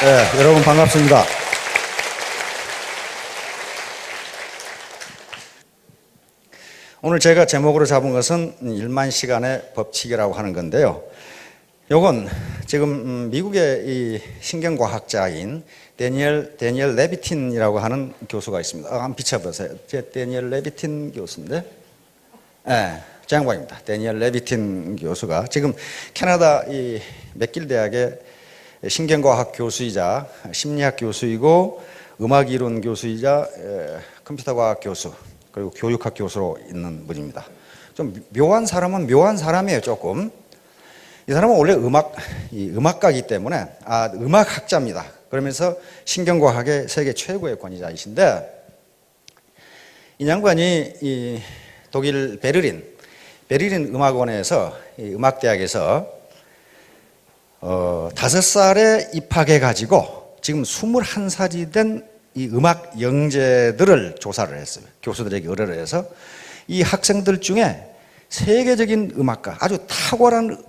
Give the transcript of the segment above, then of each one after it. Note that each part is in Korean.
네, 여러분 반갑습니다. 오늘 제가 제목으로 잡은 것은 1만 시간의 법칙이라고 하는 건데요. 요건 지금 미국의 이 신경과학자인 데니엘 레비틴이라고 하는 교수가 있습니다. 한번 비춰보세요. 데니엘 레비틴 교수인데, 네, 저 양반입니다. 데니엘 레비틴 교수가 지금 캐나다 이 맥길 대학의 신경과학 교수이자 심리학 교수이고 음악이론 교수이자 컴퓨터과학 교수 그리고 교육학 교수로 있는 분입니다. 좀 묘한 사람은 묘한 사람이에요. 조금 이 사람은 원래 음악가이기 때문에 음악학자입니다. 그러면서 신경과학의 세계 최고의 권위자이신데, 이 양반이 이 독일 베를린 음악원에서 음악대학에서 5살에 입학해가지고 지금 21살이 된 이 음악 영재들을 조사를 했어요. 교수들에게 의뢰를 해서 이 학생들 중에 세계적인 음악가, 아주 탁월한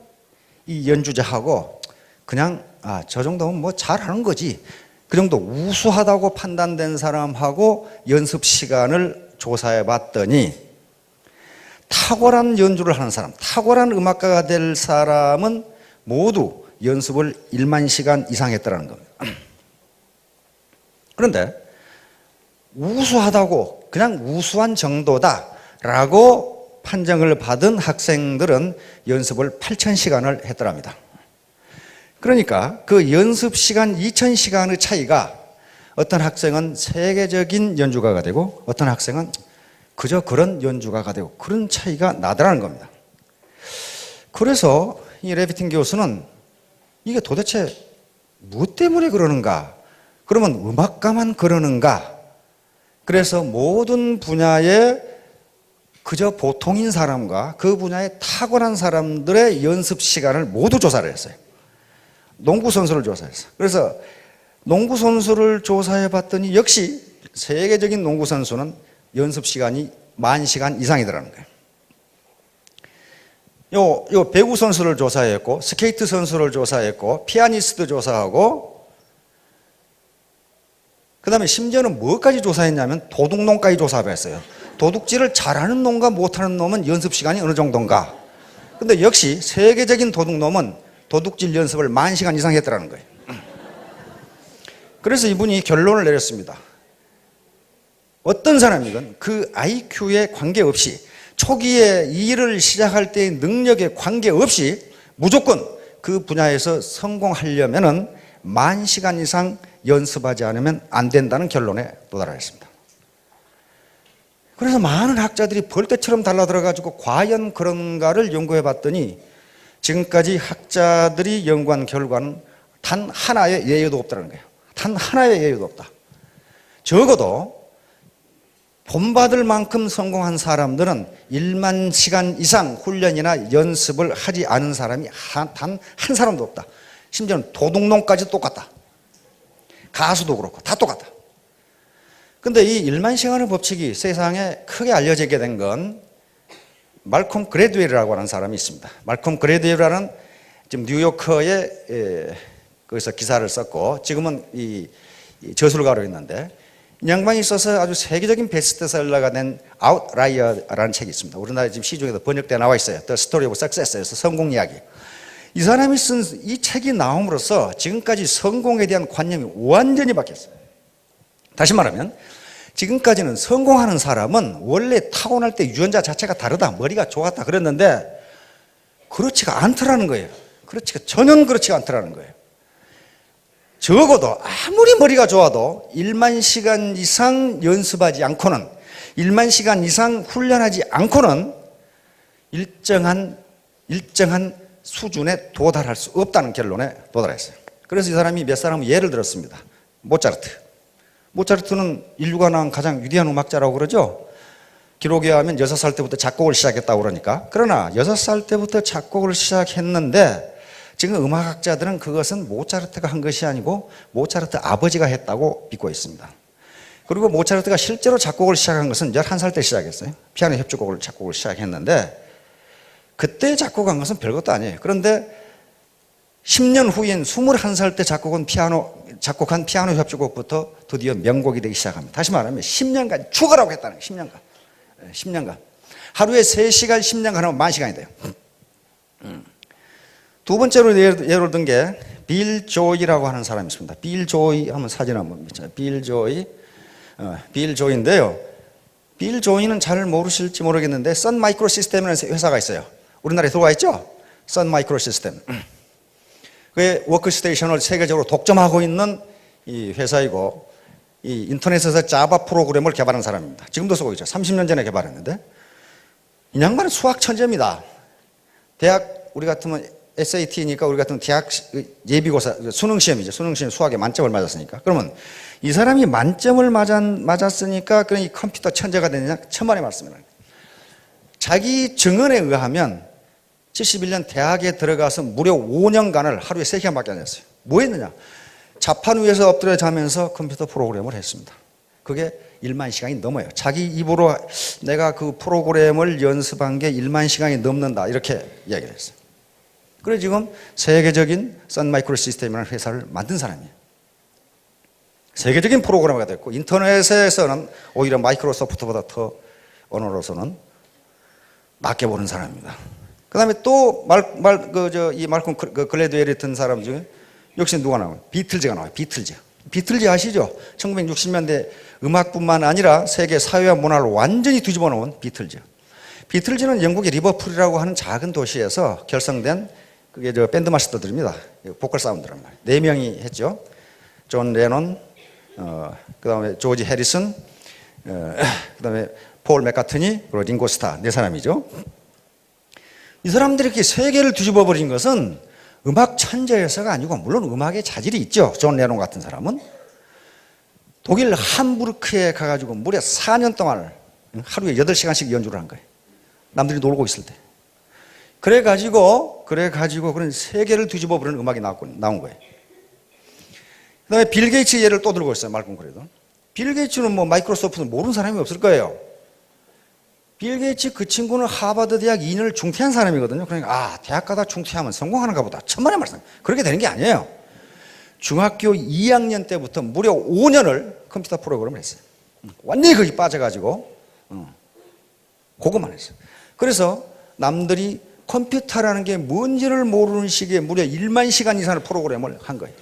이 연주자하고 그냥 저 정도면 뭐 잘하는 거지, 그 정도 우수하다고 판단된 사람하고 연습 시간을 조사해 봤더니 탁월한 연주를 하는 사람, 탁월한 음악가가 될 사람은 모두 연습을 1만 시간 이상 했더라는 겁니다. 그런데 우수하다고, 그냥 우수한 정도다라고 판정을 받은 학생들은 연습을 8,000시간을 했더랍니다. 그러니까 그 연습 시간 2,000시간의 차이가 어떤 학생은 세계적인 연주가가 되고 어떤 학생은 그저 그런 연주가가 되고, 그런 차이가 나더라는 겁니다. 그래서 이 레비틴 교수는 이게 도대체 무엇 때문에 그러는가? 그러면 음악가만 그러는가? 그래서 모든 분야에 그저 보통인 사람과 그 분야에 탁월한 사람들의 연습 시간을 모두 조사를 했어요. 농구 선수를 조사했어요. 그래서 농구 선수를 조사해 봤더니 역시 세계적인 농구 선수는 연습 시간이 10,000시간 이상이더라는 거예요. 요 배구 선수를 조사했고, 스케이트 선수를 조사했고, 피아니스트 조사하고, 그 다음에 심지어는 뭐까지 조사했냐면 도둑놈까지 조사했어요. 도둑질을 잘하는 놈과 못하는 놈은 연습 시간이 어느 정도인가. 근데 역시 세계적인 도둑놈은 도둑질 연습을 10,000시간 이상 했더라는 거예요. 그래서 이분이 결론을 내렸습니다. 어떤 사람이건 그 IQ에 관계없이, 초기에 일을 시작할 때의 능력에 관계없이 무조건 그 분야에서 성공하려면은 10,000시간 이상 연습하지 않으면 안 된다는 결론에 도달했습니다. 그래서 많은 학자들이 벌떼처럼 달라들어가지고 과연 그런가를 연구해 봤더니 지금까지 학자들이 연구한 결과는 단 하나의 예외도 없다는 거예요. 단 하나의 예외도 없다. 적어도 본받을 만큼 성공한 사람들은 1만 시간 이상 훈련이나 연습을 하지 않은 사람이 단 한 사람도 없다. 심지어는 도둑놈까지 똑같다. 가수도 그렇고 다 똑같다. 근데 이 1만 시간의 법칙이 세상에 크게 알려지게 된 건 말콤 그래드웰이라고 하는 사람이 있습니다. 말콤 그래드웰이라는 지금 뉴요커에 거기서 기사를 썼고 지금은 이 저술가로 있는데, 이 양반이 써서 아주 세계적인 베스트셀러가 된 아웃라이어라는 책이 있습니다. 우리나라에 지금 시중에도 번역되어 나와 있어요. The Story of Success에서 성공 이야기. 이 사람이 쓴 이 책이 나옴으로써 지금까지 성공에 대한 관념이 완전히 바뀌었어요. 다시 말하면 지금까지는 성공하는 사람은 원래 타고날 때 유전자 자체가 다르다, 머리가 좋았다 그랬는데 그렇지가 않더라는 거예요. 전혀 그렇지가 않더라는 거예요. 적어도 아무리 머리가 좋아도 1만 시간 이상 연습하지 않고는, 1만 시간 이상 훈련하지 않고는 일정한 수준에 도달할 수 없다는 결론에 도달했어요. 그래서 이 사람이 몇 사람은 예를 들었습니다. 모차르트는 인류가 낳은 가장 위대한 음악자라고 그러죠. 기록에 의하면 6살 때부터 작곡을 시작했다고 그러니까. 그러나 6살 때부터 작곡을 시작했는데 지금 음악학자들은 그것은 모차르트가 한 것이 아니고 모차르트 아버지가 했다고 믿고 있습니다. 그리고 모차르트가 실제로 작곡을 시작한 것은 11살 때 시작했어요. 피아노 협주곡을 작곡을 시작했는데 그때 작곡한 것은 별것도 아니에요. 그런데 10년 후인 21살 때 작곡한 피아노 협주곡부터 드디어 명곡이 되기 시작합니다. 다시 말하면 10년간 죽어라고 했다는 거예요. 10년간. 하루에 3시간 10년간 하면 10,000시간이 돼요. 두 번째로 예를 든 게 빌 조이라고 하는 사람이 있습니다. 빌 조이 하면 사진 한번 비춰요. 빌 조이인데요. 빌 조이는 잘 모르실지 모르겠는데 선 마이크로 시스템이라는 회사가 있어요. 우리나라에 들어와 있죠? 선 마이크로 시스템. 그게 워크스테이션을 세계적으로 독점하고 있는 이 회사이고, 이 인터넷에서 자바 프로그램을 개발한 사람입니다. 지금도 쓰고 있죠. 30년 전에 개발했는데, 이 양반은 수학 천재입니다. 대학, 우리 같으면 SAT니까 우리 같은 대학 예비고사, 수능시험이죠. 수능시험 수학에 만점을 맞았으니까. 그러면 이 사람이 만점을 맞았으니까 그런 이 컴퓨터 천재가 되느냐? 천만의 말씀이에요. 자기 증언에 의하면 71년 대학에 들어가서 무려 5년간을 하루에 3시간밖에 안 했어요. 뭐 했느냐? 자판 위에서 엎드려 자면서 컴퓨터 프로그램을 했습니다. 그게 1만 시간이 넘어요. 자기 입으로 내가 그 프로그램을 연습한 게 1만 시간이 넘는다, 이렇게 이야기를 했어요. 그래서 지금 세계적인 선 마이크로 시스템이라는 회사를 만든 사람이에요. 세계적인 프로그래머가 됐고, 인터넷에서는 오히려 마이크로소프트보다 더 언어로서는 낮게 보는 사람입니다. 그 다음에 또 이 말콤 글래드웰이 든 사람 중에 역시 누가 나와요? 비틀즈가 나와요. 비틀즈 아시죠? 1960년대 음악뿐만 아니라 세계 사회와 문화를 완전히 뒤집어 놓은 비틀즈는 영국의 리버풀이라고 하는 작은 도시에서 결성된 그게 밴드 마스터들입니다. 보컬 사운드란 말이에요. 4명이 했죠. 존 레논, 그 다음에 조지 해리슨, 그 다음에 폴 맥카트니, 그리고 링고 스타, 4사람이죠. 이 사람들이 이렇게 세계를 뒤집어 버린 것은 음악 천재여서가 아니고, 물론 음악에 자질이 있죠. 존 레논 같은 사람은 독일 함부르크에 가가지고 무려 4년 동안 하루에 8시간씩 연주를 한 거예요. 남들이 놀고 있을 때. 그래가지고 그런 세계를 뒤집어 버리는 음악이 나온 거예요. 그 다음에 빌 게이츠 예를 또 들고 있어요. 말끔 그래도. 빌 게이츠는 뭐 마이크로소프트는 모르는 사람이 없을 거예요. 빌 게이츠 그 친구는 하버드 대학 2년을 중퇴한 사람이거든요. 그러니까 대학 가다 중퇴하면 성공하는가 보다. 천만의 말씀. 그렇게 되는 게 아니에요. 중학교 2학년 때부터 무려 5년을 컴퓨터 프로그램을 했어요. 완전히 거기 빠져가지고 그것만 했어요. 그래서 남들이 컴퓨터라는 게 뭔지를 모르는 시기에 무려 1만 시간 이상의 프로그램을 한 거예요.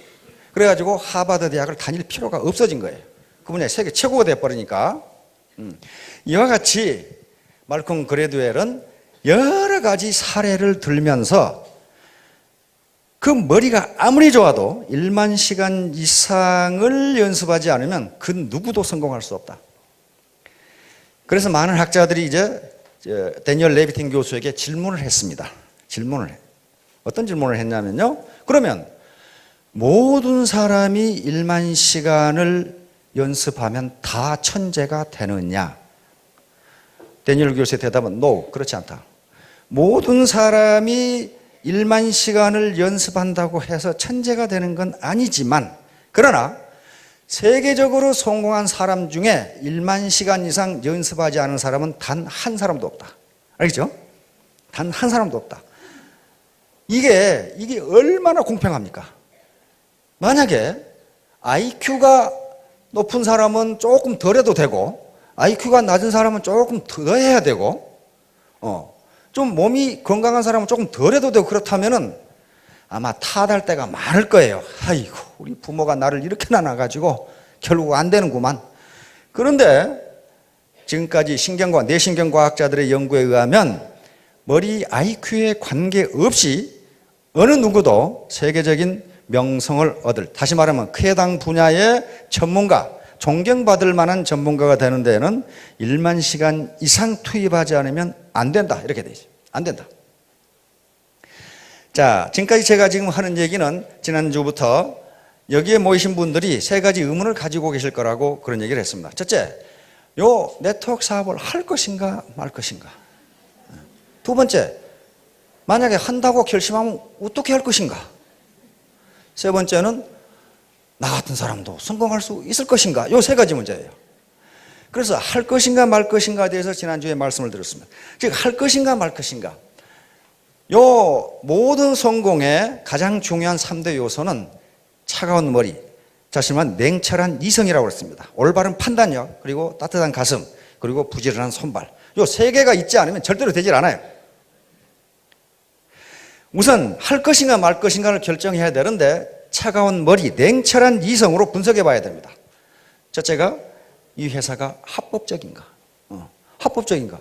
그래가지고 하버드 대학을 다닐 필요가 없어진 거예요. 그 분야에 세계 최고가 돼버리니까. 이와 같이 말콤 글래드웰은 여러 가지 사례를 들면서 그 머리가 아무리 좋아도 1만 시간 이상을 연습하지 않으면 그 누구도 성공할 수 없다. 그래서 많은 학자들이 이제 데니얼 레비틴 교수에게 질문을 했습니다. 어떤 질문을 했냐면요. 그러면 모든 사람이 1만 시간을 연습하면 다 천재가 되느냐? 데니얼 교수의 대답은 no, 그렇지 않다. 모든 사람이 1만 시간을 연습한다고 해서 천재가 되는 건 아니지만, 그러나 세계적으로 성공한 사람 중에 1만 시간 이상 연습하지 않은 사람은 단 한 사람도 없다. 알겠죠? 단 한 사람도 없다. 이게 얼마나 공평합니까? 만약에 IQ가 높은 사람은 조금 덜 해도 되고, IQ가 낮은 사람은 조금 더 해야 되고, 좀 몸이 건강한 사람은 조금 덜 해도 되고, 그렇다면은 아마 탓할 때가 많을 거예요. 아이고, 우리 부모가 나를 이렇게 나눠가지고 결국 안 되는구만. 그런데 지금까지 뇌신경과학자들의 연구에 의하면 머리 IQ에 관계없이 어느 누구도 세계적인 명성을 얻을, 다시 말하면 해당 분야의 전문가, 존경받을 만한 전문가가 되는 데에는 1만 시간 이상 투입하지 않으면 안 된다, 이렇게 되죠. 안 된다. 자, 지금까지 제가 지금 하는 얘기는 지난주부터 여기에 모이신 분들이 3가지 의문을 가지고 계실 거라고 그런 얘기를 했습니다. 첫째, 요 네트워크 사업을 할 것인가 말 것인가. 두 번째, 만약에 한다고 결심하면 어떻게 할 것인가. 세 번째는 나 같은 사람도 성공할 수 있을 것인가. 요 3가지 문제예요. 그래서 할 것인가 말 것인가에 대해서 지난주에 말씀을 드렸습니다. 즉 할 것인가 말 것인가. 요 모든 성공의 가장 중요한 3대 요소는 차가운 머리, 자신만 냉철한 이성이라고 했습니다. 올바른 판단력, 그리고 따뜻한 가슴, 그리고 부지런한 손발. 요 3개가 있지 않으면 절대로 되질 않아요. 우선 할 것인가 말 것인가를 결정해야 되는데 차가운 머리, 냉철한 이성으로 분석해 봐야 됩니다. 첫째가 이 회사가 합법적인가? 합법적인가?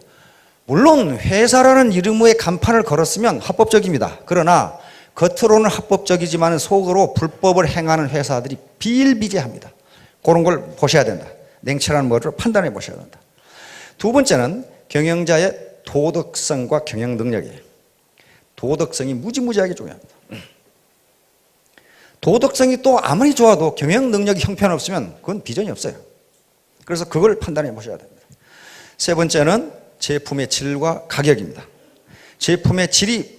물론 회사라는 이름의 간판을 걸었으면 합법적입니다. 그러나 겉으로는 합법적이지만 속으로 불법을 행하는 회사들이 비일비재합니다. 그런 걸 보셔야 된다. 냉철한 머리로 판단해 보셔야 된다. 두 번째는 경영자의 도덕성과 경영 능력이에요. 도덕성이 무지무지하게 중요합니다. 도덕성이 또 아무리 좋아도 경영 능력이 형편없으면 그건 비전이 없어요. 그래서 그걸 판단해 보셔야 됩니다. 세 번째는 제품의 질과 가격입니다. 제품의 질이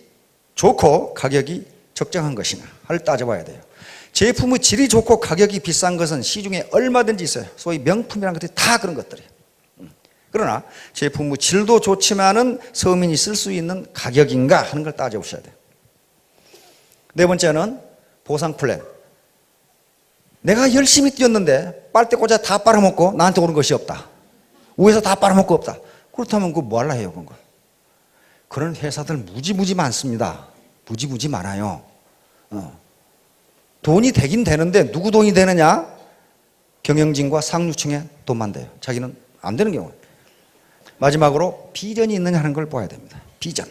좋고 가격이 적정한 것이냐를 따져봐야 돼요. 제품의 질이 좋고 가격이 비싼 것은 시중에 얼마든지 있어요. 소위 명품이라는 것들이 다 그런 것들이에요. 그러나 제품의 질도 좋지만은 서민이 쓸 수 있는 가격인가 하는 걸 따져보셔야 돼요. 네 번째는 보상 플랜. 내가 열심히 뛰었는데 빨대 꽂아 다 빨아먹고 나한테 오는 것이 없다. 위에서 다 빨아먹고 없다. 그렇다면 그거 뭐 할라 해요, 그런 걸. 그런 회사들 무지무지 많습니다. 무지무지 많아요. 돈이 되긴 되는데 누구 돈이 되느냐? 경영진과 상류층의 돈만 돼요. 자기는 안 되는 경우. 마지막으로 비전이 있느냐 하는 걸 봐야 됩니다. 비전.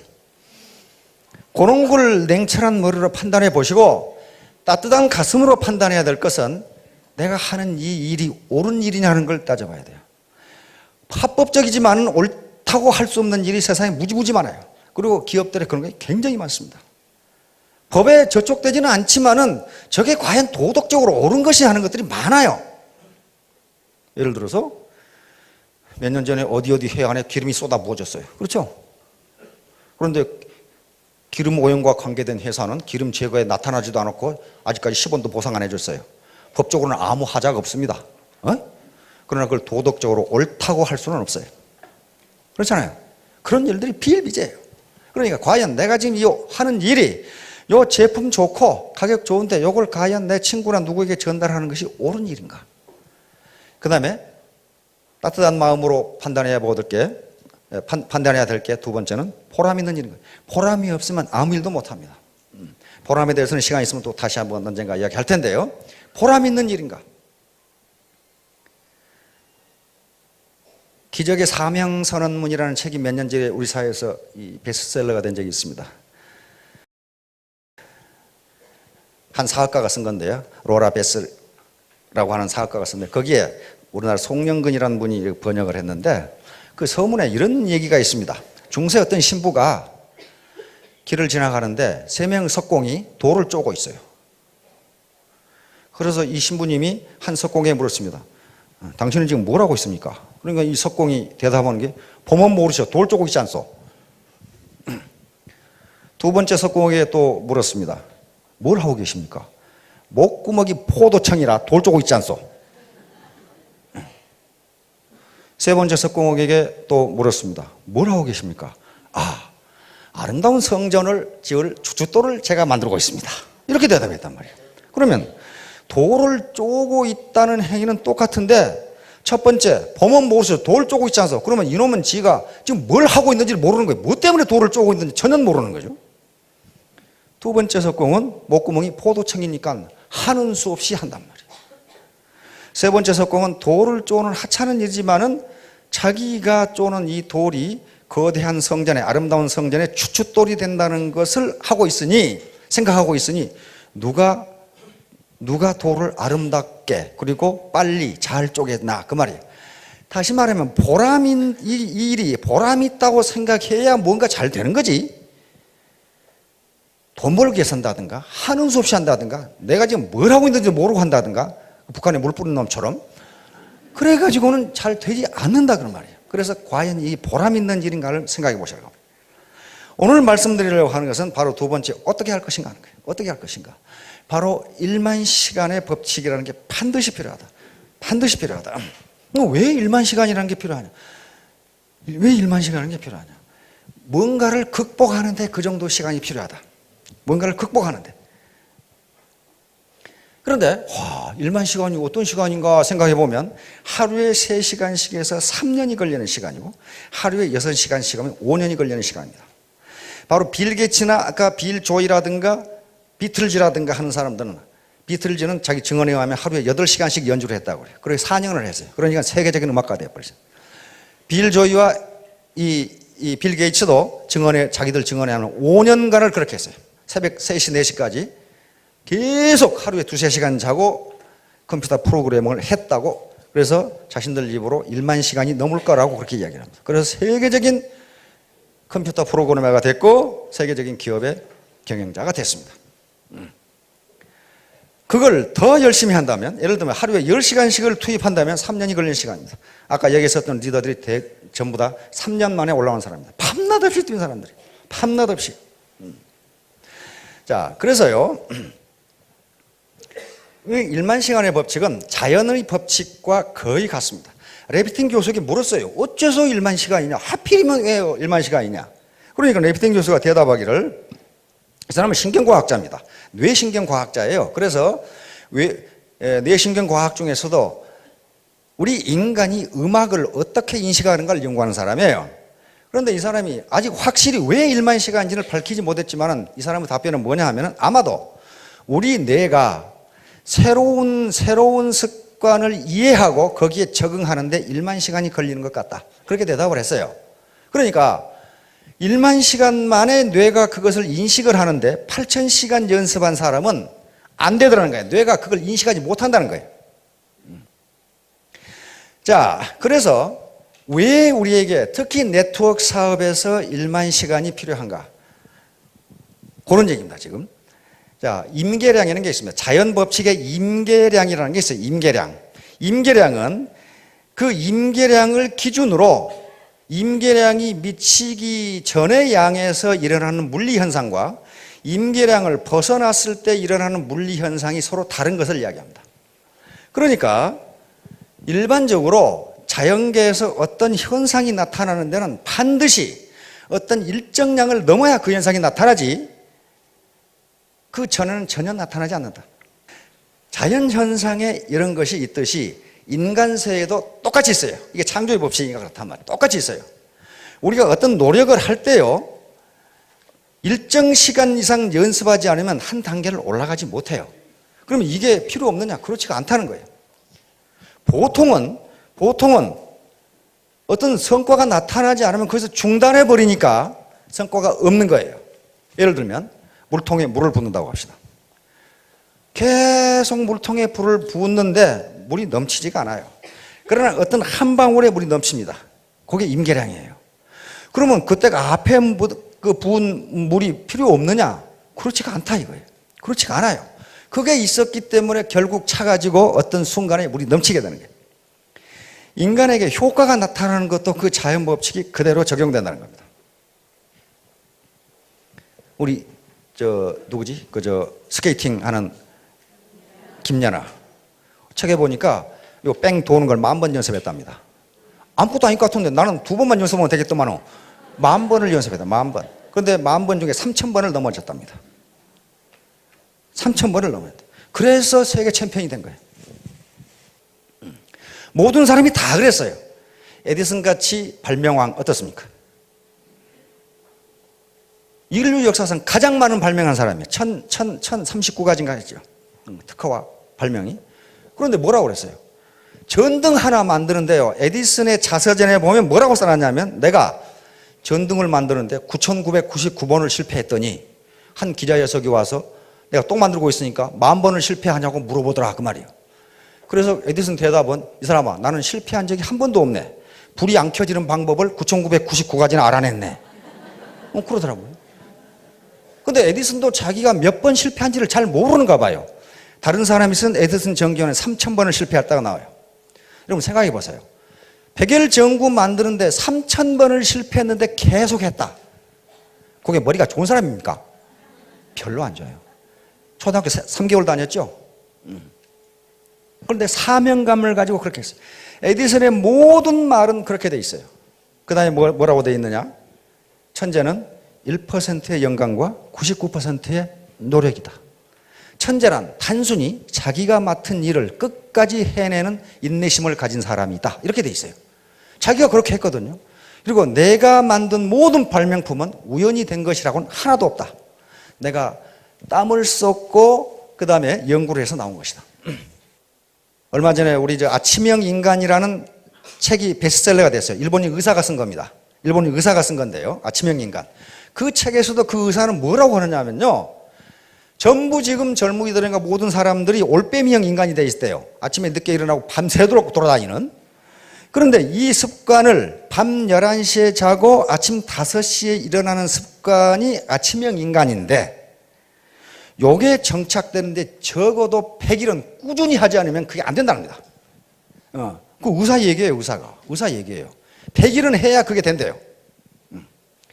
그런 걸 냉철한 머리로 판단해 보시고 따뜻한 가슴으로 판단해야 될 것은 내가 하는 이 일이 옳은 일이냐 하는 걸 따져봐야 돼요. 합법적이지만 옳다고 할 수 없는 일이 세상에 무지무지 많아요. 그리고 기업들에 그런 게 굉장히 많습니다. 법에 저촉되지는 않지만은 저게 과연 도덕적으로 옳은 것이 하는 것들이 많아요. 예를 들어서 몇 년 전에 어디 해안에 기름이 쏟아 부어졌어요. 그렇죠? 그런데 기름 오염과 관계된 회사는 기름 제거에 나타나지도 않았고 아직까지 10원도 보상 안 해줬어요. 법적으로는 아무 하자가 없습니다. 그러나 그걸 도덕적으로 옳다고 할 수는 없어요. 그렇잖아요. 그런 일들이 비일비재해요. 그러니까 과연 내가 지금 하는 일이 요 제품 좋고 가격 좋은데 요걸 과연 내 친구나 누구에게 전달하는 것이 옳은 일인가? 그 다음에 따뜻한 마음으로 판단해야 될 게 두 번째는 보람 있는 일인 거예요. 보람이 없으면 아무 일도 못합니다. 보람에 대해서는 시간이 있으면 또 다시 한번 언젠가 이야기할 텐데요. 보람 있는 일인가? 기적의 사명선언문이라는 책이 몇 년 전에 우리 사회에서 이 베스트셀러가 된 적이 있습니다. 한 사학가가 쓴 건데요. 로라 베스라고 하는 사학가가 쓴데 거기에 우리나라 송영근이라는 분이 번역을 했는데 그 서문에 이런 얘기가 있습니다. 중세 어떤 신부가 길을 지나가는데 3명의 석공이 돌을 쪼고 있어요. 그래서 이 신부님이 한 석공에 물었습니다. 당신은 지금 뭘 하고 있습니까? 그러니까 이 석공이 대답하는 게 보면 모르셔. 돌 쪼고 있지 않소. 두 번째 석공에게 또 물었습니다. 뭘 하고 계십니까? 목구멍이 포도청이라 돌 쪼고 있지 않소. 세 번째 석공에게 또 물었습니다. 뭘 하고 계십니까? 아름다운 성전을 지을 주춧돌을 제가 만들고 있습니다. 이렇게 대답했단 말이에요. 그러면 돌을 쪼고 있다는 행위는 똑같은데 첫 번째, 보면 모르셔. 돌 쪼고 있지 않소. 그러면 이놈은 지가 지금 뭘 하고 있는지를 모르는 거예요. 뭐 때문에 돌을 쪼고 있는지 전혀 모르는 거죠. 두 번째 석공은 목구멍이 포도청이니까 하는 수 없이 한단 말이에요. 세 번째 석공은 돌을 쪼는 하찮은 일이지만은 자기가 쪼는 이 돌이 거대한 성전에, 아름다운 성전에 주춧돌이 된다는 것을 생각하고 있으니 누가 돌을 아름답게 그리고 빨리 잘 쪼겠나 그 말이에요. 다시 말하면 이 일이 보람 있다고 생각해야 뭔가 잘 되는 거지. 돈 벌기 위해서 한다든가 하는 수 없이 한다든가 내가 지금 뭘 하고 있는지 모르고 한다든가 북한에 물 뿌린 놈처럼 그래가지고는 잘 되지 않는다 그런 말이에요. 그래서 과연 이 보람 있는 일인가를 생각해 보셔야 합니다. 오늘 말씀드리려고 하는 것은 바로 두 번째 어떻게 할 것인가 하는 거예요. 어떻게 할 것인가. 바로 1만 시간의 법칙이라는 게 반드시 필요하다. 반드시 필요하다. 왜 1만 시간이라는 게 필요하냐? 왜 1만 시간이라는 게 필요하냐? 뭔가를 극복하는데 그 정도 시간이 필요하다. 뭔가를 극복하는데. 그런데 일만 시간이 어떤 시간인가 생각해 보면 하루에 3시간씩에서 3년이 걸리는 시간이고 하루에 6시간씩 하면 5년이 걸리는 시간입니다. 바로 빌 게이츠나 아까 빌 조이라든가 비틀즈라든가 하는 사람들은, 비틀즈는 자기 증언에 의하면 하루에 8시간씩 연주를 했다고 그래요. 그래서 4년을 했어요. 그러니까 세계적인 음악가 되어버렸어요. 빌 조이와 이 빌 게이츠도 자기들 증언에 하면 5년간을 그렇게 했어요. 새벽 3시, 4시까지 계속 하루에 2-3시간 자고 컴퓨터 프로그래밍을 했다고, 그래서 자신들 입으로 1만 시간이 넘을 거라고 그렇게 이야기를 합니다. 그래서 세계적인 컴퓨터 프로그래머가 됐고 세계적인 기업의 경영자가 됐습니다. 그걸 더 열심히 한다면, 예를 들면 하루에 10시간씩을 투입한다면 3년이 걸리는 시간입니다. 아까 여기 있었던 리더들이 전부 다 3년 만에 올라온 사람입니다. 밤낮 없이 뛴 사람들이. 밤낮 없이. 자, 그래서요, 1만 시간의 법칙은 자연의 법칙과 거의 같습니다. 레비틴 교수에게 물었어요. 어째서 1만 시간이냐? 하필이면 왜 1만 시간이냐? 그러니까 레비틴 교수가 대답하기를, 이 사람은 신경과학자입니다. 뇌신경과학자예요. 그래서 뇌신경과학 중에서도 우리 인간이 음악을 어떻게 인식하는가를 연구하는 사람이에요. 그런데 이 사람이 아직 확실히 왜 1만 시간인지를 밝히지 못했지만 이 사람의 답변은 뭐냐 하면, 아마도 우리 뇌가 새로운 습관을 이해하고 거기에 적응하는데 1만 시간이 걸리는 것 같다. 그렇게 대답을 했어요. 그러니까 1만 시간 만에 뇌가 그것을 인식을 하는데 8,000시간 연습한 사람은 안 되더라는 거예요. 뇌가 그걸 인식하지 못한다는 거예요. 자, 그래서 왜 우리에게 특히 네트워크 사업에서 1만 시간이 필요한가? 그런 얘기입니다, 지금. 자, 임계량이라는 게 있습니다. 자연 법칙의 임계량이라는 게 있어요. 임계량은 그 임계량을 기준으로 임계량이 미치기 전의 양에서 일어나는 물리 현상과 임계량을 벗어났을 때 일어나는 물리 현상이 서로 다른 것을 이야기합니다. 그러니까 일반적으로 자연계에서 어떤 현상이 나타나는 데는 반드시 어떤 일정량을 넘어야 그 현상이 나타나지 그 전에는 전혀 나타나지 않는다. 자연현상에 이런 것이 있듯이 인간세에도 똑같이 있어요. 이게 창조의 법칙이니까 그렇단 말이에요. 똑같이 있어요. 우리가 어떤 노력을 할 때요, 일정 시간 이상 연습하지 않으면 한 단계를 올라가지 못해요. 그러면 이게 필요 없느냐? 그렇지가 않다는 거예요. 보통은 어떤 성과가 나타나지 않으면 거기서 중단해 버리니까 성과가 없는 거예요. 예를 들면 물통에 물을 붓는다고 합시다. 계속 물통에 불을 붓는데 물이 넘치지가 않아요. 그러나 어떤 한 방울에 물이 넘칩니다. 그게 임계량이에요. 그러면 그때가 앞에 그 부은 물이 필요 없느냐? 그렇지가 않다 이거예요. 그렇지가 않아요. 그게 있었기 때문에 결국 차가지고 어떤 순간에 물이 넘치게 되는 거예요. 인간에게 효과가 나타나는 것도 그 자연 법칙이 그대로 적용된다는 겁니다. 우리 누구지? 스케이팅 하는 김연아. 책에 보니까 요 뺑 도는 걸 10,000번 연습했답니다. 아무것도 아닐 것 같은데 나는 2번만 연습하면 되겠더만은 10,000번을 연습했다. 10,000번. 그런데 10,000번 중에 3,000번을 넘어졌답니다. 3,000번을 넘어졌다. 그래서 세계 챔피언이 된 거예요. 모든 사람이 다 그랬어요. 에디슨 같이 발명왕 어떻습니까? 인류 역사상 가장 많은 발명한 사람이에요. 1039가지인가 했죠. 특허와 발명이. 그런데 뭐라고 그랬어요? 전등 하나 만드는데요, 에디슨의 자서전에 보면 뭐라고 써놨냐면, 내가 전등을 만드는데 9,999번을 실패했더니 한 기자 녀석이 와서 내가 또 만들고 있으니까 10,000번을 실패하냐고 물어보더라 그 말이에요. 그래서 에디슨 대답은, 이 사람아, 나는 실패한 적이 한 번도 없네. 불이 안 켜지는 방법을 9,999가지나 알아냈네. 그러더라고요. 근데 에디슨도 자기가 몇 번 실패한지를 잘 모르는가 봐요. 다른 사람이 쓴 에디슨 전기원에 3,000번을 실패했다가 나와요. 여러분 생각해 보세요. 백열전구 만드는데 3,000번을 실패했는데 계속했다. 그게 머리가 좋은 사람입니까? 별로 안 좋아요. 초등학교 3개월 다녔죠? 그런데 사명감을 가지고 그렇게 했어요. 에디슨의 모든 말은 그렇게 돼 있어요. 그 다음에 뭐라고 돼 있느냐? 천재는 1%의 영감과 99%의 노력이다. 천재란 단순히 자기가 맡은 일을 끝까지 해내는 인내심을 가진 사람이다. 이렇게 돼 있어요. 자기가 그렇게 했거든요. 그리고 내가 만든 모든 발명품은 우연히 된 것이라고는 하나도 없다. 내가 땀을 쏟고 그 다음에 연구를 해서 나온 것이다. 얼마 전에 우리 아침형 인간이라는 책이 베스트셀러가 됐어요. 일본인 의사가 쓴 겁니다. 일본인 의사가 쓴 건데요. 아침형 인간. 그 책에서도 그 의사는 뭐라고 하느냐면요. 전부 지금 젊은이들인가 모든 사람들이 올빼미형 인간이 돼 있대요. 아침에 늦게 일어나고 밤새도록 돌아다니는. 그런데 이 습관을 밤 11시에 자고 아침 5시에 일어나는 습관이 아침형 인간인데 요게 정착되는데 적어도 100일은 꾸준히 하지 않으면 그게 안 된다는 겁니다. 그 의사 얘기예요, 의사가. 의사 얘기예요. 100일은 해야 그게 된대요.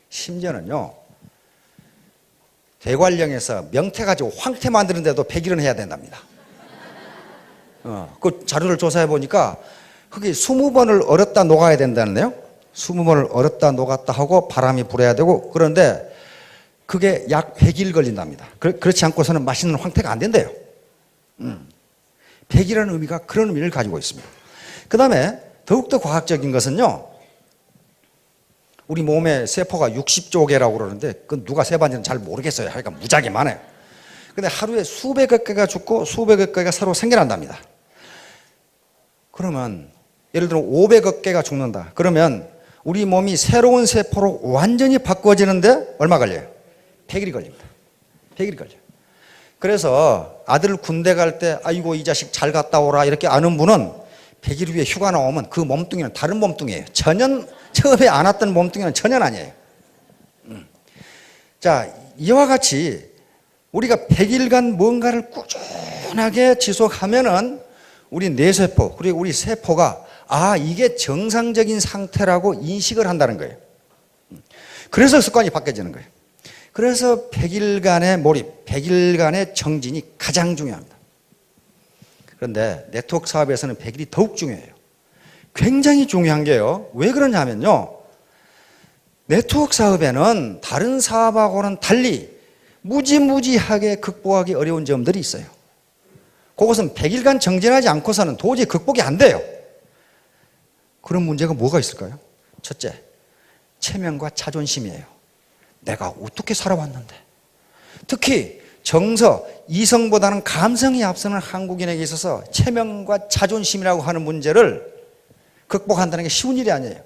심지어는요, 대관령에서 명태 가지고 황태 만드는데도 100일은 해야 된답니다. 그 자료를 조사해 보니까 그게 20번을 얼었다 녹아야 된다는데요. 20번을 얼었다 녹았다 하고 바람이 불어야 되고 그런데 그게 약 100일 걸린답니다. 그렇지 않고서는 맛있는 황태가 안 된대요. 100이라는 의미가 그런 의미를 가지고 있습니다. 그 다음에 더욱더 과학적인 것은요. 우리 몸의 세포가 60조 개라고 그러는데 그건 누가 세봤는지는 잘 모르겠어요. 하여간 무지하게 많아요. 근데 하루에 수백여 개가 죽고 수백여 개가 새로 생겨난답니다. 그러면 예를 들어 500억 개가 죽는다. 그러면 우리 몸이 새로운 세포로 완전히 바꿔지는데 얼마 걸려요? 100일이 걸립니다. 100일이 걸려요. 그래서 아들 군대 갈 때 아이고 이 자식 잘 갔다 오라 이렇게 아는 분은 100일 후에 휴가 나오면 그 몸뚱이는 다른 몸뚱이에요. 전혀 처음에 안 왔던 몸뚱이는 전혀 아니에요. 자, 이와 같이 우리가 100일간 뭔가를 꾸준하게 지속하면은 우리 뇌세포 그리고 우리 세포가 이게 정상적인 상태라고 인식을 한다는 거예요. 그래서 습관이 바뀌어지는 거예요. 그래서 100일간의 몰입, 100일간의 정진이 가장 중요합니다. 그런데 네트워크 사업에서는 100일이 더욱 중요해요. 굉장히 중요한 게요. 왜 그러냐면요. 네트워크 사업에는 다른 사업하고는 달리 무지무지하게 극복하기 어려운 점들이 있어요. 그것은 100일간 정진하지 않고서는 도저히 극복이 안 돼요. 그런 문제가 뭐가 있을까요? 첫째, 체면과 자존심이에요. 내가 어떻게 살아왔는데. 특히 정서, 이성보다는 감성이 앞서는 한국인에게 있어서 체면과 자존심이라고 하는 문제를 극복한다는 게 쉬운 일이 아니에요.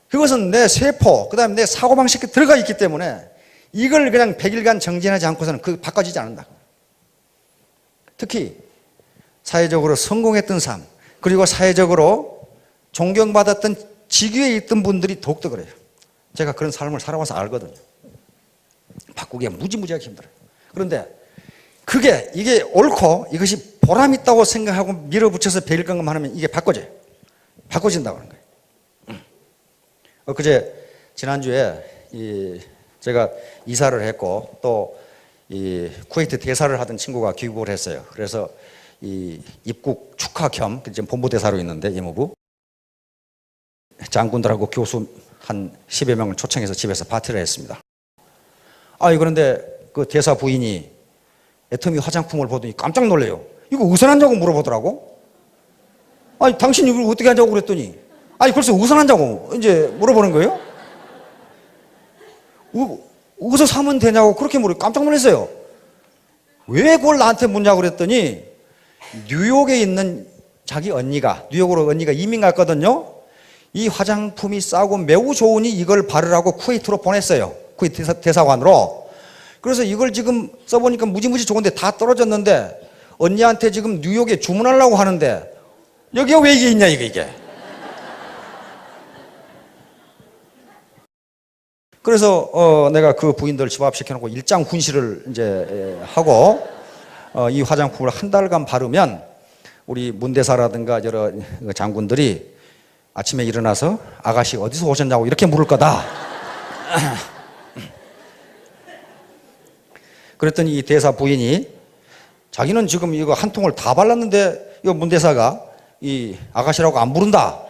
그것은 내 세포, 그 다음에 내 사고방식에 들어가 있기 때문에 이걸 그냥 100일간 정진하지 않고서는 바꿔지지 않는다. 특히 사회적으로 성공했던 삶, 그리고 사회적으로 존경받았던 직위에 있던 분들이 더욱더 그래요. 제가 그런 삶을 살아와서 알거든요. 바꾸기가 무지무지하게 힘들어요. 그런데 이게 옳고 이것이 보람 있다고 생각하고 밀어붙여서 100일간만 하면 이게 바꿔져요. 바꿔진다고 하는 거예요. 엊그제 지난주에 제가 이사를 했고 또 쿠웨이트 대사를 하던 친구가 귀국을 했어요. 그래서 입국 축하 겸 지금 본부대사로 있는데 이모부 장군들하고 교수 한 10여 명을 초청해서 집에서 파티를 했습니다. 그런데 그 대사 부인이 애터미 화장품을 보더니 깜짝 놀래요. 이거 어디서 났냐고 물어보더라고. 당신 이걸 어떻게 하냐고 그랬더니 벌써 어디서 났냐고 이제 물어보는 거예요. 어디서 사면 되냐고 그렇게 물어 깜짝 놀랐어요. 왜 그걸 나한테 묻냐고 그랬더니 뉴욕에 있는 자기 뉴욕으로 언니가 이민 갔거든요. 이 화장품이 싸고 매우 좋으니 이걸 바르라고 쿠웨이트로 보냈어요. 쿠웨이트 대사관으로. 그래서 이걸 지금 써보니까 무지무지 좋은데 다 떨어졌는데 언니한테 지금 뉴욕에 주문하려고 하는데 여기가 왜 이게 있냐 이게. 그래서 내가 그 부인들 집합시켜놓고 일장 훈시를 이제 하고 이 화장품을 한 달간 바르면 우리 문대사라든가 여러 장군들이 아침에 일어나서 아가씨 어디서 오셨냐고 이렇게 물을 거다. 그랬더니 이 대사 부인이 자기는 지금 이거 한 통을 다 발랐는데 이 문대사가 이 아가씨라고 안 부른다.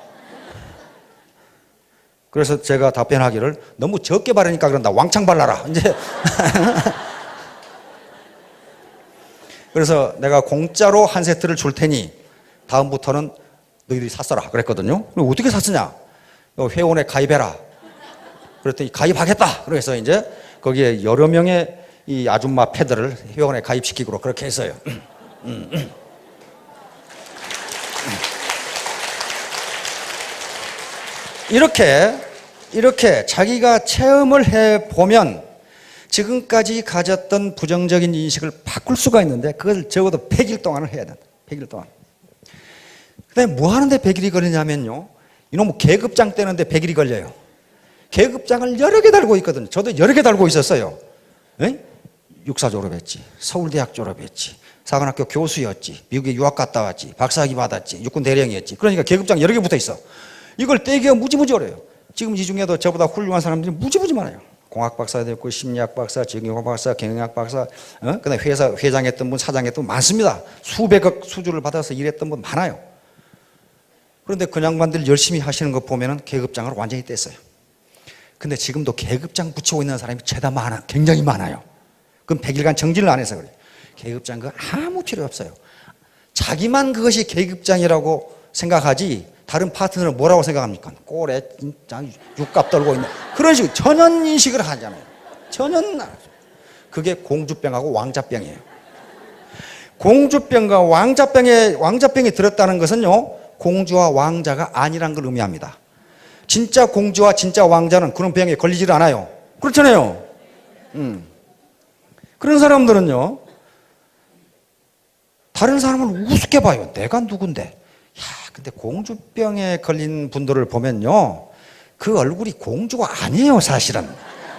그래서 제가 답변하기를 너무 적게 바르니까 그런다. 왕창 발라라. 이제. 그래서 내가 공짜로 한 세트를 줄 테니 다음부터는 너희들이 샀어라. 그랬거든요. 어떻게 샀으냐? 회원에 가입해라. 그랬더니 가입하겠다. 그래서 이제 거기에 여러 명의 이 아줌마 패들을 회원에 가입시키고 그렇게 했어요. 이렇게 자기가 체험을 해보면 지금까지 가졌던 부정적인 인식을 바꿀 수가 있는데 그걸 적어도 100일 동안을 해야 된다. 100일 동안. 그 다음에 뭐 하는데 100일이 걸리냐면요. 이놈 계급장 떼는데 100일이 걸려요. 계급장을 여러 개 달고 있거든요. 저도 여러 개 달고 있었어요. 에? 육사 졸업했지. 서울대학 졸업했지. 사관학교 교수였지. 미국에 유학 갔다 왔지. 박사학위 받았지. 육군 대령이었지. 그러니까 계급장 여러 개 붙어 있어. 이걸 떼기가 무지무지 어려워요. 지금 이 중에도 저보다 훌륭한 사람들이 무지무지 많아요. 공학 박사도 있고 심리학 박사, 정형학 박사, 경영학 박사, 그다음에 회사 회장했던 분, 사장했던 분 많습니다. 수백억 수주를 받아서 일했던 분 많아요. 그런데 그 양반들 열심히 하시는 거 보면은 계급장을 완전히 뗐어요. 근데 지금도 계급장 붙이고 있는 사람이 죄다 많아, 굉장히 많아요. 그럼 100일간 정진을 안 해서 그래요. 계급장 그거 아무 필요 없어요. 자기만 그것이 계급장이라고 생각하지 다른 파트너는 뭐라고 생각합니까? 꼴에 진짜 육갑 떨고 있는 그런 식으로 전혀 인식을 하잖아요. 전혀 안 하죠. 그게 공주병하고 왕자병이에요. 공주병과 왕자병이 들었다는 것은요, 공주와 왕자가 아니란 걸 의미합니다. 진짜 공주와 진짜 왕자는 그런 병에 걸리질 않아요. 그렇잖아요. 그런 사람들은요, 다른 사람을 우습게 봐요. 내가 누군데? 야, 근데 공주병에 걸린 분들을 보면요, 그 얼굴이 공주가 아니에요, 사실은.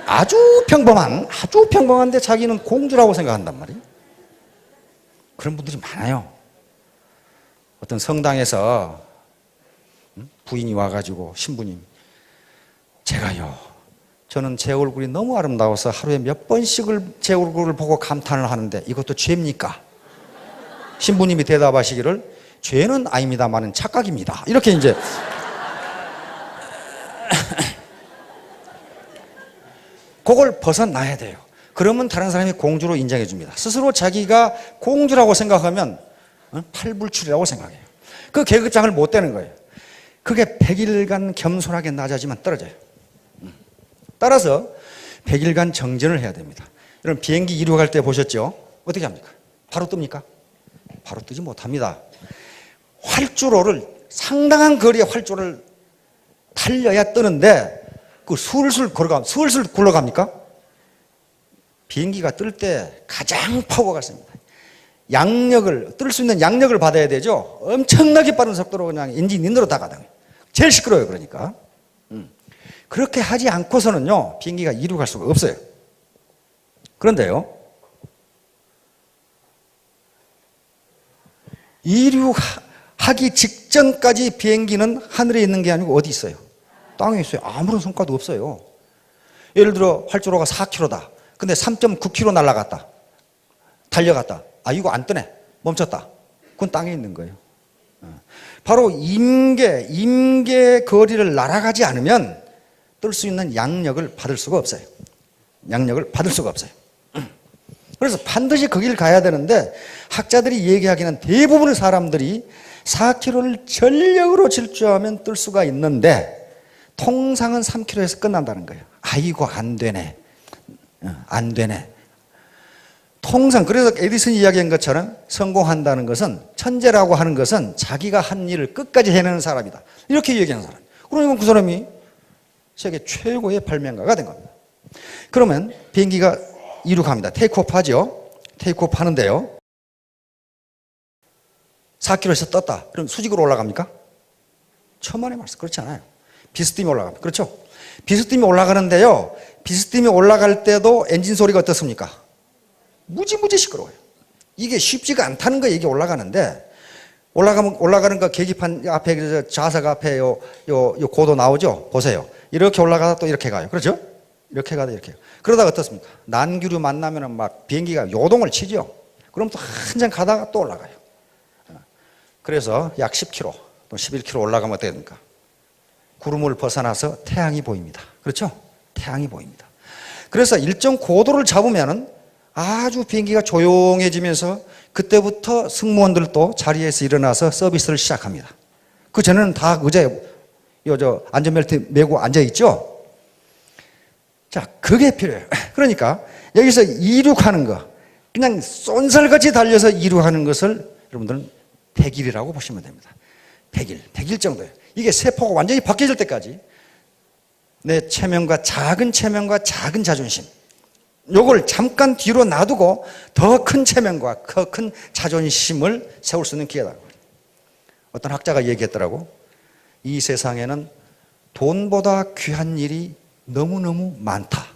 아주 평범한데 자기는 공주라고 생각한단 말이에요. 그런 분들이 많아요. 어떤 성당에서 부인이 와가지고 신부님, 저는 제 얼굴이 너무 아름다워서 하루에 몇 번씩을 제 얼굴을 보고 감탄을 하는데 이것도 죄입니까? 신부님이 대답하시기를 죄는 아닙니다만은 착각입니다. 이렇게 이제 그걸 벗어나야 돼요. 그러면 다른 사람이 공주로 인정해 줍니다. 스스로 자기가 공주라고 생각하면 팔불출이라고 생각해요. 그 계급장을 못 떼는 거예요. 그게 100일간 겸손하게 낮아지면 떨어져요. 따라서 100일간 정진을 해야 됩니다. 여러분 비행기 이륙할 때 보셨죠? 어떻게 합니까? 바로 뜹니까? 바로 뜨지 못합니다. 활주로를 상당한 거리의 활주로를 달려야 뜨는데 그 술술 굴러갑니까? 비행기가 뜰 때 가장 파워가 셉니다. 뜰 수 있는 양력을 받아야 되죠. 엄청나게 빠른 속도로 그냥 엔진 인으로 다가다녀요. 제일 시끄러워요. 그러니까 그렇게 하지 않고서는요 비행기가 이륙할 수가 없어요. 그런데요, 이륙하기 직전까지 비행기는 하늘에 있는 게 아니고 어디 있어요? 땅에 있어요. 아무런 성과도 없어요. 예를 들어 활주로가 4km다. 근데 3.9km 날아갔다. 달려갔다. 아, 이거 안 뜨네. 멈췄다. 그건 땅에 있는 거예요. 바로 임계 거리를 날아가지 않으면 뜰 수 있는 양력을 받을 수가 없어요. 양력을 받을 수가 없어요. 그래서 반드시 거기를 가야 되는데 학자들이 얘기하기는 대부분의 사람들이 4km를 전력으로 질주하면 뜰 수가 있는데 통상은 3km에서 끝난다는 거예요. 아이고 안 되네. 통상 그래서 에디슨이 이야기한 것처럼 성공한다는 것은, 천재라고 하는 것은 자기가 한 일을 끝까지 해내는 사람이다. 이렇게 얘기하는 사람. 그러니까 그 사람이 세계 최고의 발명가가 된 겁니다. 그러면 비행기가 이륙합니다. 테이크오프 하죠. 테이크오프 하는데요, 4km에서 떴다. 그럼 수직으로 올라갑니까? 천만의 말씀. 그렇지 않아요. 비스듬히 올라갑니다. 그렇죠? 비스듬히 올라가는데요, 비스듬히 올라갈 때도 엔진 소리가 어떻습니까? 무지무지 시끄러워요. 이게 쉽지가 않다는 거예요. 이게 올라가는데, 올라가는 거 계기판 앞에, 좌석 앞에 요 고도 나오죠? 보세요. 이렇게 올라가다 또 이렇게 가요. 그렇죠? 이렇게 가다 이렇게. 그러다가 어떻습니까? 난기류 만나면은 막 비행기가 요동을 치죠? 그럼 또 한참 가다가 또 올라가요. 그래서 약 10km, 또 11km 올라가면 어떻게 됩니까? 구름을 벗어나서 태양이 보입니다. 그렇죠? 태양이 보입니다. 그래서 일정 고도를 잡으면은 아주 비행기가 조용해지면서 그때부터 승무원들도 자리에서 일어나서 서비스를 시작합니다. 그 전에는 다 의자에 안전벨트 메고 앉아있죠? 자, 그게 필요해요. 그러니까 여기서 이륙하는 거, 그냥 쏜살같이 달려서 이륙하는 것을 여러분들은 100일이라고 보시면 됩니다. 100일 정도예요. 이게 세포가 완전히 바뀌어질 때까지 내 체면과 작은 자존심, 요걸 잠깐 뒤로 놔두고 더 큰 체면과 더 큰 자존심을 세울 수 있는 기회다. 어떤 학자가 얘기했더라고. 이 세상에는 돈보다 귀한 일이 너무너무 많다.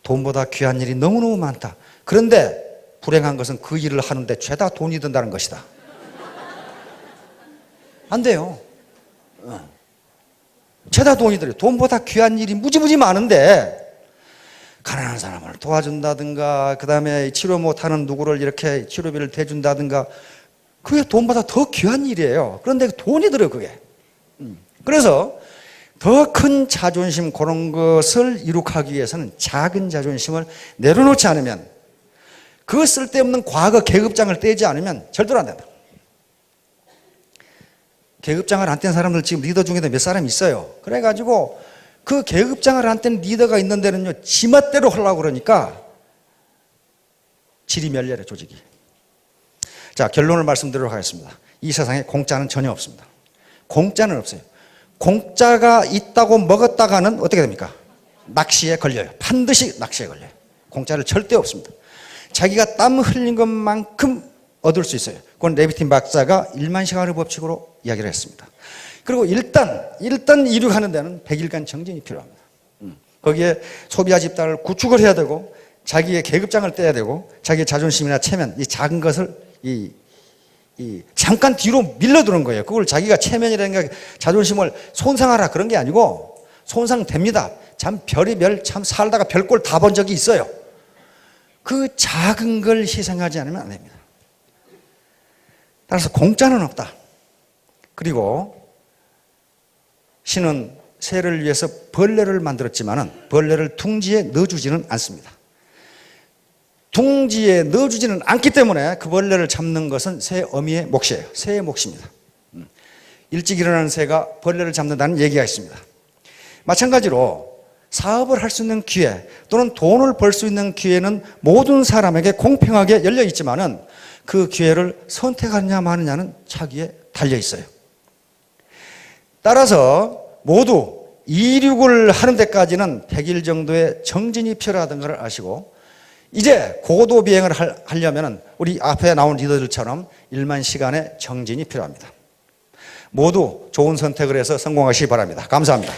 돈보다 귀한 일이 너무너무 많다. 그런데 불행한 것은 그 일을 하는데 죄다 돈이 든다는 것이다. 안 돼요. 죄다 돈이 들어요. 돈보다 귀한 일이 무지무지 많은데 가난한 사람을 도와준다든가 그 다음에 치료 못하는 누구를 이렇게 치료비를 대준다든가 그게 돈보다 더 귀한 일이에요. 그런데 돈이 들어요, 그게. 그래서 더 큰 자존심 그런 것을 이룩하기 위해서는 작은 자존심을 내려놓지 않으면, 그 쓸데없는 과거 계급장을 떼지 않으면 절대로 안 된다. 계급장을 안 뗀 사람들 지금 리더 중에도 몇 사람 있어요. 그래가지고 그 계급장을 안 뗀 리더가 있는 데는요, 지멋대로 하려고 그러니까 질이 멸렬해, 조직이. 자, 결론을 말씀드리도록 하겠습니다. 이 세상에 공짜는 전혀 없습니다. 공짜는 없어요. 공짜가 있다고 먹었다가는 어떻게 됩니까? 낚시에 걸려요. 반드시 낚시에 걸려요. 공짜를 절대 없습니다. 자기가 땀 흘린 것만큼 얻을 수 있어요. 그건 레비틴 박사가 1만 시간의 법칙으로 이야기를 했습니다. 그리고 일단 이륙하는 데는 100일간 정진이 필요합니다. 거기에 소비자 집단을 구축을 해야 되고, 자기의 계급장을 떼야 되고, 자기의 자존심이나 체면, 이 작은 것을 잠깐 뒤로 밀려두는 거예요. 그걸 자기가 체면이라든가 자존심을 손상하라 그런 게 아니고, 손상됩니다. 참 별의별 참 살다가 별꼴 다 본 적이 있어요. 그 작은 걸 희생하지 않으면 안 됩니다. 따라서 공짜는 없다. 그리고 신은 새를 위해서 벌레를 만들었지만은 벌레를 둥지에 넣어주지는 않습니다. 둥지에 넣어주지는 않기 때문에 그 벌레를 잡는 것은 새 어미의 몫이에요. 새의 몫입니다. 일찍 일어나는 새가 벌레를 잡는다는 얘기가 있습니다. 마찬가지로 사업을 할 수 있는 기회 또는 돈을 벌 수 있는 기회는 모든 사람에게 공평하게 열려 있지만은 그 기회를 선택하느냐 마느냐는 자기에 달려 있어요. 따라서 모두 이륙을 하는 데까지는 100일 정도의 정진이 필요하다는 것을 아시고, 이제 고도 비행을 하려면 우리 앞에 나온 리더들처럼 1만 시간의 정진이 필요합니다. 모두 좋은 선택을 해서 성공하시기 바랍니다. 감사합니다.